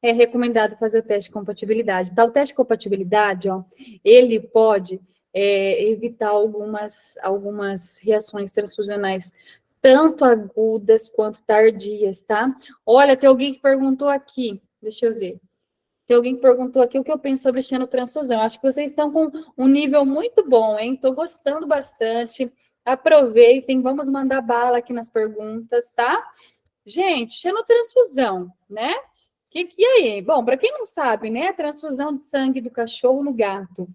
É recomendado fazer o teste de compatibilidade. Tá, o teste de compatibilidade, ó, ele pode evitar algumas reações transfusionais, tanto agudas quanto tardias, tá? Olha, tem alguém que perguntou aqui, deixa eu ver. Tem alguém que perguntou aqui o que eu penso sobre xenotransfusão. Acho que vocês estão com um nível muito bom, hein? Estou gostando bastante. Aproveitem, vamos mandar bala aqui nas perguntas, tá? Gente, xenotransfusão, né? E aí? Bom, para quem não sabe, né? A transfusão de sangue do cachorro no gato.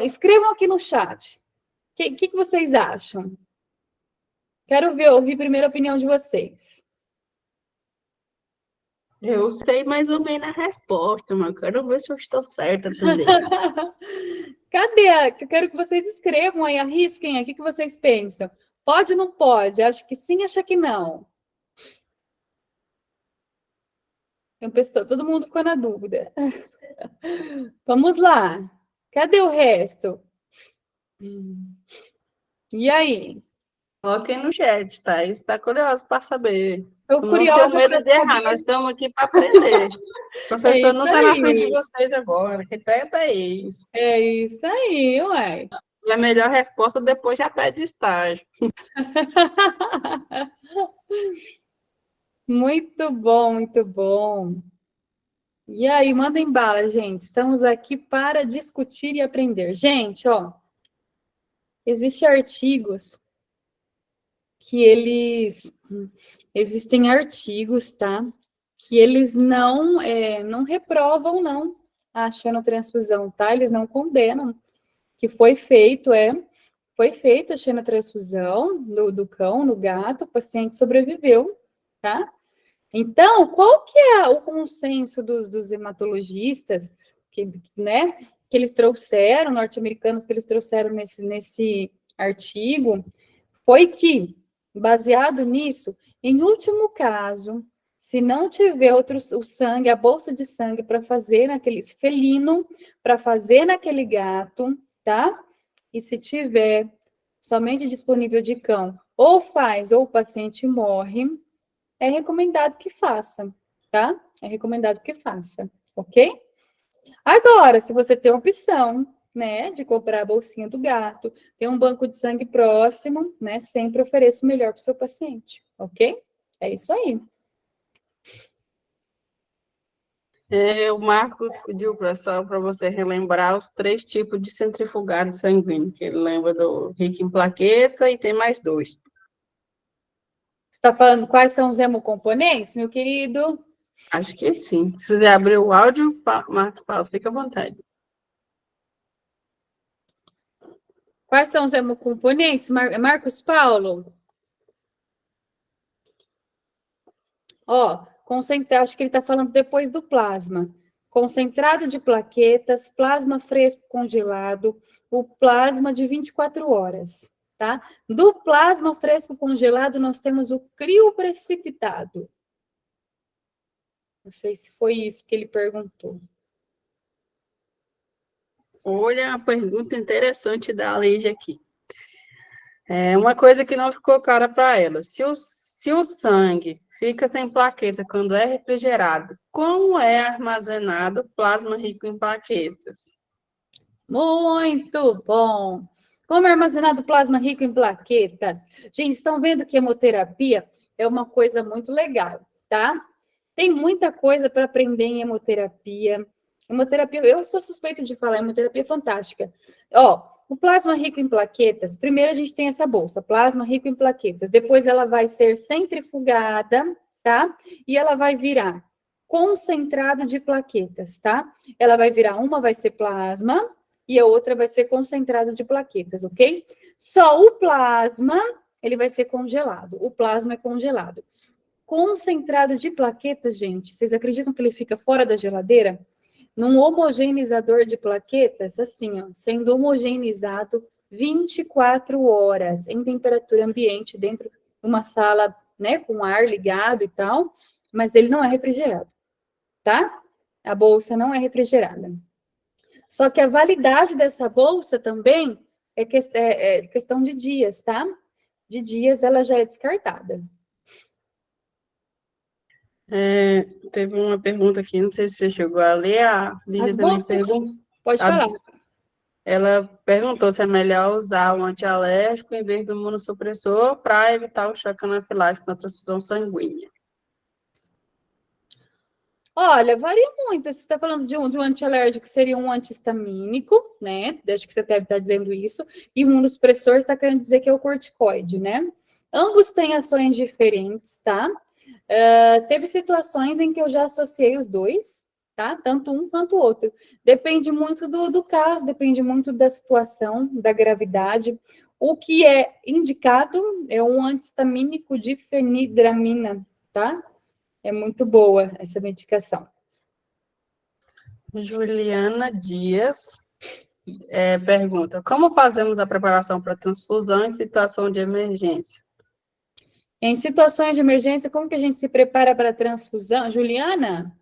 Escrevam aqui no chat. O que vocês acham? Quero ouvir primeiro a opinião de vocês. Eu sei mais ou menos a resposta, mas quero ver se eu estou certa também. Cadê? Eu quero que vocês escrevam aí, arrisquem aí, o que vocês pensam? Pode ou não pode? Acho que sim, acho que não. Todo mundo ficou na dúvida. Vamos lá. Cadê o resto? E aí? Coloquem no chat, tá? Está curioso para saber. Estou Não tenho curiosa medo para de errar, saber. nós estamos aqui para aprender. O professor isso não está na frente de aí. vocês agora, quem está é isso. É isso aí, ué. E a melhor resposta depois já pede estágio. Muito bom, muito bom. E aí, mandem bala, gente. Estamos aqui para discutir e aprender. Gente, ó, existem artigos que existem artigos, tá? Que eles não reprovam, não, a xenotransfusão, tá? Eles não condenam. Que foi feita a xenotransfusão do cão, no gato, o paciente sobreviveu, tá? Então, qual que é o consenso dos hematologistas né, que eles trouxeram, norte-americanos que eles trouxeram nesse artigo, foi que, baseado nisso, em último caso, se não tiver o sangue, a bolsa de sangue para fazer naquele felino, para fazer naquele gato, tá? E se tiver somente disponível de cão, ou faz, ou o paciente morre, é recomendado que faça, tá? É recomendado que faça, ok? Agora, se você tem a opção, né, de comprar a bolsinha do gato, tem um banco de sangue próximo, né, sempre ofereça o melhor para o seu paciente, ok? É isso aí. O Marcos pediu para você relembrar os 3 tipos de centrifugado sanguíneo, que ele lembra do rico em plaqueta e tem mais 2. Você está falando quais são os hemocomponentes, meu querido? Acho que sim. Se você abrir o áudio, Marcos Paulo, fica à vontade. Quais são os hemocomponentes, Marcos Paulo? Ó, acho que ele está falando depois do plasma. Concentrado de plaquetas, plasma fresco congelado, o plasma de 24 horas, tá? Do plasma fresco congelado, nós temos o crioprecipitado. Não sei se foi isso que ele perguntou. Olha a pergunta interessante da Lígia aqui. É uma coisa que não ficou clara para ela. Se o sangue fica sem plaqueta quando é refrigerado, como é armazenado plasma rico em plaquetas? Muito bom! Como é armazenado plasma rico em plaquetas? Gente, estão vendo que hemoterapia é uma coisa muito legal, tá? Tem muita coisa para aprender em hemoterapia. Hemoterapia, eu sou suspeita de falar, hemoterapia é fantástica. Ó, o plasma rico em plaquetas, primeiro a gente tem essa bolsa, plasma rico em plaquetas. Depois ela vai ser centrifugada, tá? E ela vai virar concentrado de plaquetas, tá? Ela vai virar, uma vai ser plasma e a outra vai ser concentrado de plaquetas, ok? Só o plasma, ele vai ser congelado. O plasma é congelado. Concentrado de plaquetas, gente, vocês acreditam que ele fica fora da geladeira? Num homogeneizador de plaquetas, assim, ó, sendo homogeneizado 24 horas em temperatura ambiente, dentro de uma sala, né, com ar ligado e tal, mas ele não é refrigerado, tá? A bolsa não é refrigerada. Só que a validade dessa bolsa também é questão de dias, tá? De dias ela já é descartada. Teve uma pergunta aqui, não sei se você chegou a ler, a Lígia As também bolsas, perguntou. pode falar. Ela perguntou se é melhor usar um antialérgico em vez do imunossupressor para evitar o choque anafilático na transfusão sanguínea. Olha, varia muito. Se você está falando de um antialérgico, seria um antihistamínico, né? Acho que você deve estar dizendo isso. E imunossupressor está querendo dizer que é o corticoide, né? Ambos têm ações diferentes, tá? Teve situações em que eu já associei os dois, tá? Tanto um quanto o outro. Depende muito do caso, depende muito da situação, da gravidade. O que é indicado é um antihistamínico de fenidramina, tá? É muito boa essa medicação. Juliana Dias pergunta: como fazemos a preparação para transfusão em situação de emergência? Em situações de emergência, como que a gente se prepara para a transfusão? Juliana?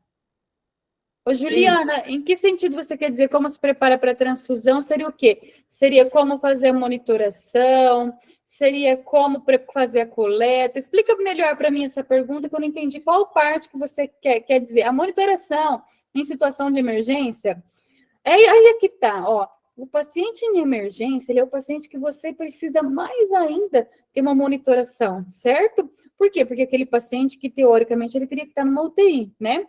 Ô, Juliana, em que sentido você quer dizer como se prepara para a transfusão? Seria o quê? Seria como fazer a monitoração? Seria como fazer a coleta? Explica melhor para mim essa pergunta, que eu não entendi qual parte que você quer dizer. A monitoração em situação de emergência? Aí é que tá, ó. O paciente em emergência, ele é o paciente que você precisa mais ainda ter uma monitoração, certo? Por quê? Porque aquele paciente que, teoricamente, ele teria que estar numa UTI, né?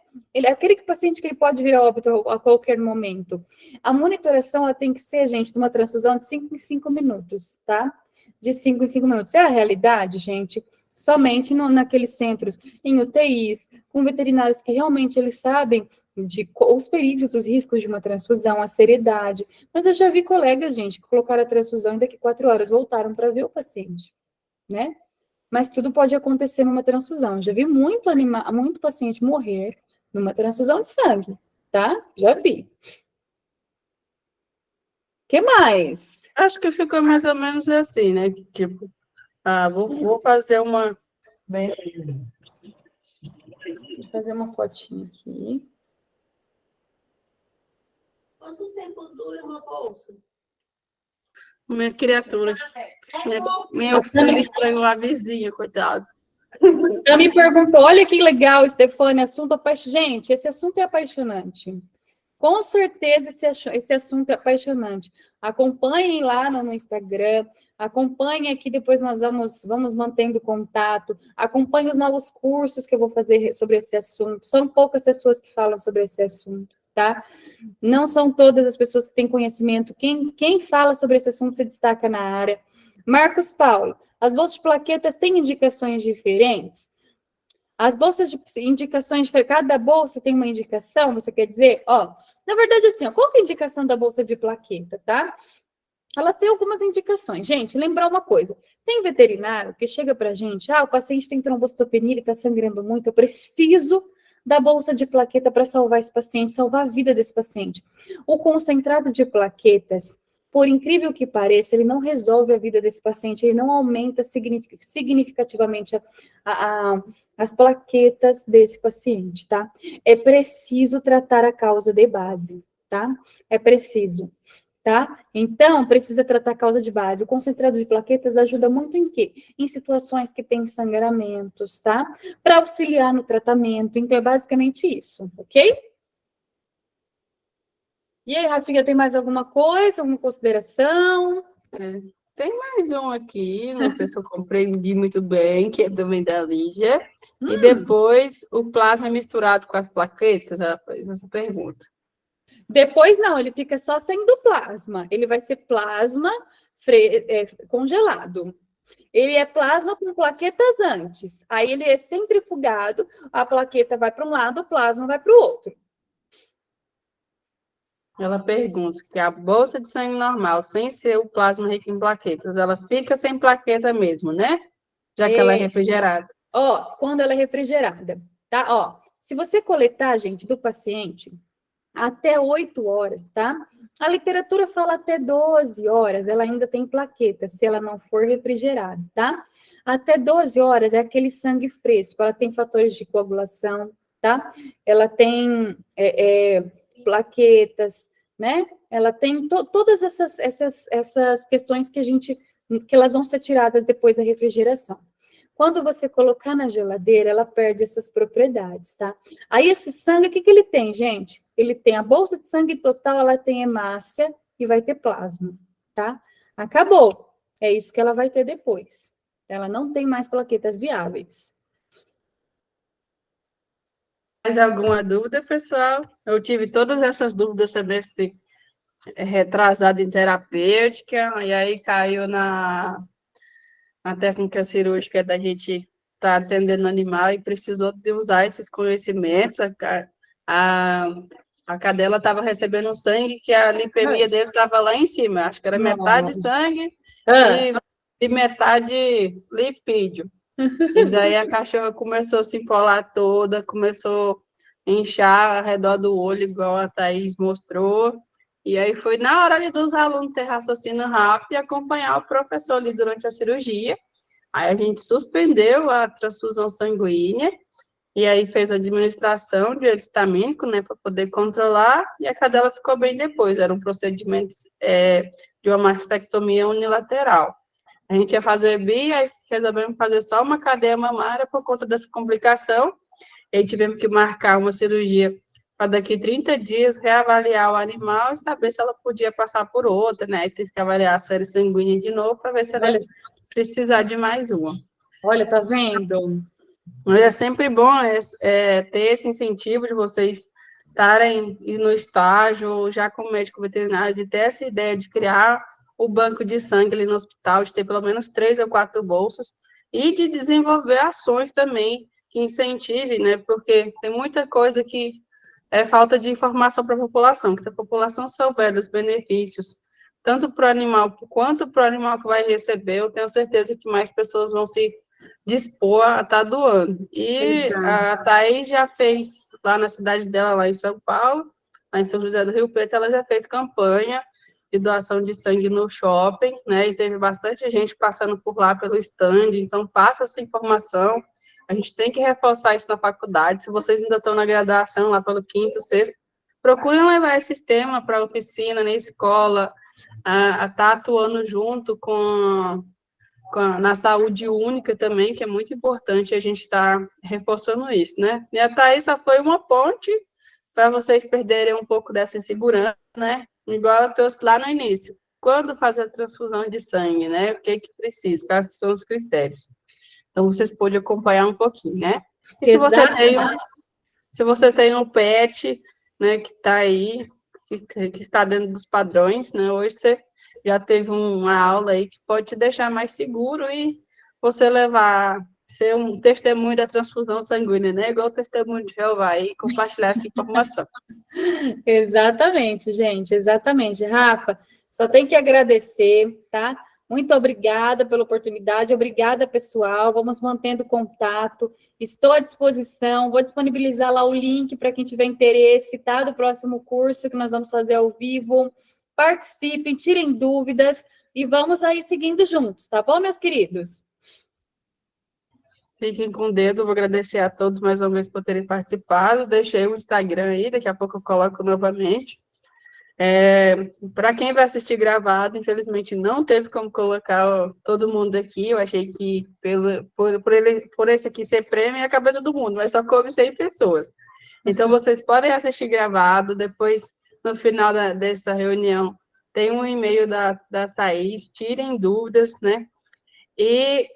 Aquele paciente que ele pode vir a óbito a qualquer momento. A monitoração, ela tem que ser, gente, de uma transfusão de 5 em 5 minutos, tá? De 5 em 5 minutos. É a realidade, gente? Somente naqueles centros, em UTIs, com veterinários que realmente eles sabem os perigos, os riscos de uma transfusão, a seriedade. Mas eu já vi colegas, gente, que colocaram a transfusão e daqui 4 horas voltaram para ver o paciente, né? Mas tudo pode acontecer numa transfusão. Já vi muito paciente morrer numa transfusão de sangue, tá? Já vi. O que mais? Acho que ficou mais ou menos assim, né? Tipo, vou fazer uma... Vou fazer uma fotinha aqui. Quanto tempo dura uma bolsa? Minha criatura. Meu filho estranhou a vizinha, coitado. Ela me perguntou, olha que legal, Stefania, assunto apaixonante. Gente, esse assunto é apaixonante. Com certeza esse assunto é apaixonante. Acompanhem lá no Instagram, acompanhem aqui, depois nós vamos mantendo contato, acompanhem os novos cursos que eu vou fazer sobre esse assunto. São poucas pessoas que falam sobre esse assunto, tá? Não são todas as pessoas que têm conhecimento. Quem fala sobre esse assunto se destaca na área. Marcos Paulo, as bolsas de plaquetas têm indicações diferentes? As bolsas de indicações, cada bolsa tem uma indicação, você quer dizer? Ó, na verdade, assim, ó, qual que é a indicação da bolsa de plaqueta, tá? Elas têm algumas indicações. Gente, lembrar uma coisa, tem veterinário que chega pra gente, o paciente tem trombocitopenia, ele tá sangrando muito, eu preciso da bolsa de plaqueta para salvar esse paciente, salvar a vida desse paciente. O concentrado de plaquetas, por incrível que pareça, ele não resolve a vida desse paciente, ele não aumenta significativamente as plaquetas desse paciente, tá? É preciso tratar a causa de base, tá? É preciso, tá? Então, precisa tratar a causa de base. O concentrado de plaquetas ajuda muito em quê? Em situações que tem sangramentos, tá? Para auxiliar no tratamento. Então, é basicamente isso, ok? E aí, Rafinha, tem mais alguma coisa, alguma consideração? Tem mais um aqui, não sei se eu compreendi muito bem, que é também da Lígia. E depois, o plasma misturado com as plaquetas, ela fez essa pergunta. Depois não, ele fica só sendo plasma. Ele vai ser plasma congelado. Ele é plasma com plaquetas antes. Aí ele é centrifugado, a plaqueta vai para um lado, o plasma vai para o outro. Ela pergunta que a bolsa de sangue normal, sem ser o plasma rico em plaquetas, ela fica sem plaqueta mesmo, né? Já que ela é refrigerada. Ó, quando ela é refrigerada, tá? Ó, se você coletar, gente, do paciente, até 8 horas, tá? A literatura fala até 12 horas, ela ainda tem plaqueta, se ela não for refrigerada, tá? Até 12 horas é aquele sangue fresco, ela tem fatores de coagulação, tá? Ela tem plaquetas, né? Ela tem todas essas questões que elas vão ser tiradas depois da refrigeração. Quando você colocar na geladeira, ela perde essas propriedades, tá? Aí esse sangue, o que ele tem, gente? Ele tem a bolsa de sangue total, ela tem hemácia e vai ter plasma, tá? Acabou. É isso que ela vai ter depois. Ela não tem mais plaquetas viáveis. Mais alguma dúvida, pessoal? Eu tive todas essas dúvidas semestre retrasado em terapêutica, e aí caiu na técnica cirúrgica da gente estar atendendo animal e precisou de usar esses conhecimentos. A cadela estava recebendo um sangue que a lipemia dele estava lá em cima, acho que era metade sangue e metade lipídio. E daí a cachorra começou a se empolar toda, começou a inchar ao redor do olho, igual a Thaís mostrou. E aí foi na hora dos alunos ter raciocínio rápido e acompanhar o professor ali durante a cirurgia. Aí a gente suspendeu a transfusão sanguínea e aí fez a administração de antistamínico, né, para poder controlar, e a cadela ficou bem depois. Era um procedimento de uma mastectomia unilateral. A gente ia fazer bi, aí resolvemos fazer só uma cadeia mamária por conta dessa complicação. E aí tivemos que marcar uma cirurgia para daqui 30 dias reavaliar o animal e saber se ela podia passar por outra, né? E ter que avaliar a série sanguínea de novo para ver se ela precisar de mais uma. Olha, tá vendo? É sempre bom ter esse incentivo de vocês estarem no estágio, já como médico veterinário, de ter essa ideia de criar o banco de sangue ali no hospital, de ter pelo menos 3 ou 4 bolsas, e de desenvolver ações também que incentive, né? Porque tem muita coisa que é falta de informação para a população, que se a população souber dos benefícios, tanto para o animal quanto para o animal que vai receber, eu tenho certeza que mais pessoas vão se dispor a estar doando. E a Thaís já fez, lá na cidade dela, lá em São Paulo, lá em São José do Rio Preto, ela já fez campanha de doação de sangue no shopping, né, e teve bastante gente passando por lá pelo stand, então passa essa informação. A gente tem que reforçar isso na faculdade. Se vocês ainda estão na graduação, lá pelo 5º, 6º, procurem levar esse tema para a oficina, na escola, a estar atuando junto com na saúde única também, que é muito importante a gente estar reforçando isso, né? E a Thaís só foi uma ponte para vocês perderem um pouco dessa insegurança, né? Igual eu trouxe lá no início. Quando fazer a transfusão de sangue, né? O que precisa? Quais são os critérios? Então, vocês podem acompanhar um pouquinho, né? E se você tem um pet, né, que está aí, que está dentro dos padrões, né? Hoje você já teve uma aula aí que pode te deixar mais seguro e você ser um testemunho da transfusão sanguínea, né? Igual o testemunho de Jeová e compartilhar essa informação. Exatamente, gente, exatamente. Rafa, só tem que agradecer, tá? Muito obrigada pela oportunidade, obrigada, pessoal. Vamos mantendo contato. Estou à disposição, vou disponibilizar lá o link para quem tiver interesse, tá? Do próximo curso que nós vamos fazer ao vivo. Participem, tirem dúvidas e vamos aí seguindo juntos, tá bom, meus queridos? Fiquem com Deus, eu vou agradecer a todos mais uma vez por terem participado. Deixei o Instagram aí, daqui a pouco eu coloco novamente. Para quem vai assistir gravado, infelizmente não teve como colocar todo mundo aqui. Eu achei que por esse aqui ser prêmio ia acabar todo mundo, mas só coube 100 pessoas. Então vocês podem assistir gravado, depois no final dessa reunião tem um e-mail da Thaís, tirem dúvidas, né? E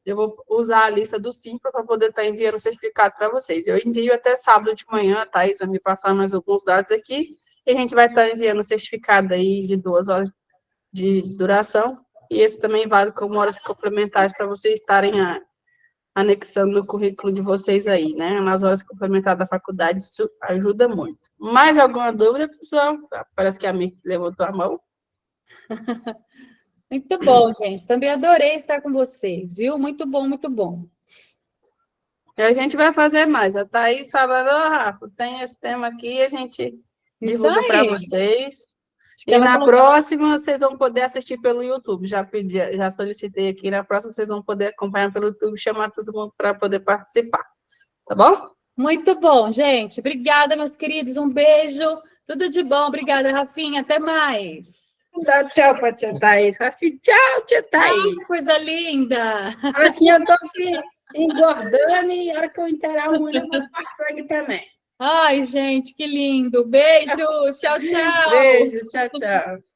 eu vou usar a lista do Simpla para poder estar enviando o certificado para vocês. Eu envio até sábado de manhã, a Thaís vai me passar mais alguns dados aqui, e a gente vai estar enviando o certificado aí de 2 horas de duração, e esse também vale como horas complementares para vocês estarem anexando no currículo de vocês aí, né? Nas horas complementares da faculdade, isso ajuda muito. Mais alguma dúvida, pessoal? Parece que a Mirtz levantou a mão. Muito bom, gente. Também adorei estar com vocês, viu? Muito bom, muito bom. E a gente vai fazer mais. A Thaís falando, Rafa, tem esse tema aqui, a gente divulga para vocês. E na próxima, vocês vão poder assistir pelo YouTube. Já solicitei aqui. Na próxima, vocês vão poder acompanhar pelo YouTube, chamar todo mundo para poder participar. Tá bom? Muito bom, gente. Obrigada, meus queridos. Um beijo. Tudo de bom. Obrigada, Rafinha. Até mais. Dá tchau para a tia Thaís. Fala assim, tchau, tia Thaís. Ai, coisa linda. Assim, eu estou aqui engordando e a hora que eu inteirar o mundo, eu vou passar aqui também. Ai, gente, que lindo. Beijos. Tchau, tchau. Beijo, tchau, tchau.